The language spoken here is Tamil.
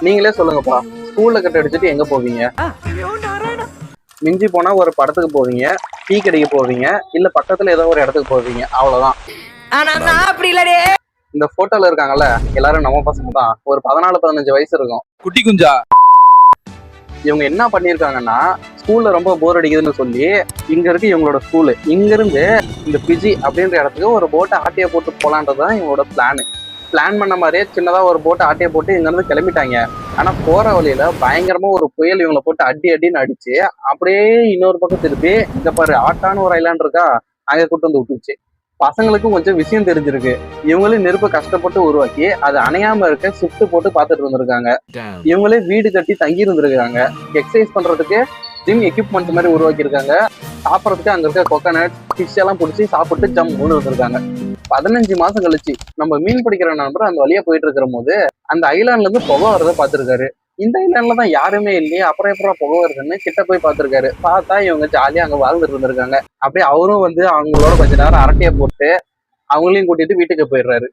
நீங்களே சொல்லுங்கப்பா, ஸ்கூல்ல கட் அடிச்சுட்டு எங்க போவீங்க? மிஞ்சி போனா ஒரு படத்துக்கு போவீங்க, டீ கடைக்கு போவீங்க, இல்ல பக்கத்துல ஏதோ ஒரு இடத்துக்கு போவீங்க, அவ்வளவுதான். இந்த போட்டோல இருக்காங்கல்ல, எல்லாரும் நம்ம பசங்க தான். ஒரு 14-15 வயசு இருக்கும். குட்டி குஞ்சா? இவங்க என்ன பண்ணிருக்காங்கன்னா, ஸ்கூல்ல ரொம்ப போர் அடிக்குதுன்னு சொல்லி, இங்க இருக்கு இவங்களோட ஸ்கூலு, இங்க இருந்து இந்த பிஜி அப்படின்ற இடத்துக்கு ஒரு போட்டை ஆட்டைய போட்டு போலான்றதுதான் இவங்களோட பிளான் பண்ண மாதிரியே சின்னதா ஒரு போட்டை ஆட்டைய போட்டு இங்க இருந்து கிளம்பிட்டாங்க. ஆனா போற வழியில பயங்கரமா ஒரு புயல் இவங்களை போட்டு அடின்னு அடிச்சு, அப்படியே இன்னொரு பக்கம் திருப்பி இங்க பாரு ஆட்டான்னு ஒரு ஐலாண்ட் இருக்கா, அங்க கூட்டு வந்து விட்டுருச்சு. பசங்களுக்கும் கொஞ்சம் விஷயம் தெரிஞ்சிருக்கு. இவங்களே நெருப்பை கஷ்டப்பட்டு உருவாக்கி அது அணையாம இருக்க ஷிஃப்ட் போட்டு பார்த்துட்டு இருந்திருக்காங்க. இவங்களே வீடு கட்டி தங்கி இருந்திருக்காங்க. எக்ஸசைஸ் பண்றதுக்கு ஜிம் எக்யூப்மெண்ட் மாதிரி உருவாக்கி இருக்காங்க. சாப்பிட்றதுக்கு அங்க இருக்க கொக்கனட் ஃபிஷ் எல்லாம் பிடிச்சி சாப்பிட்டு ஜம்முன்னு இருந்திருக்காங்க. 15 மாசம் கழிச்சு நம்ம மீன் பிடிக்கிற நண்பர் அந்த வழியா போயிட்டு இருக்கிற போது அந்த ஐலாண்ட்ல இருந்து புகை வரதை பார்த்திருக்காரு. இந்த ஐலாண்ட்ல தான் யாருமே இல்லையே, அப்புறம் எப்பறம் புகை வருதுன்னு கிட்ட போய் பார்த்திருக்காரு. பார்த்தா இவங்க ஜாலியா அங்க வாழ்ந்துட்டு இருந்திருக்காங்க. அப்படியே அவரும் வந்து அவங்களோட கொஞ்ச நேரம் அரட்டையை போட்டு அவங்களையும் கூட்டிட்டு வீட்டுக்கு போயிடுறாரு.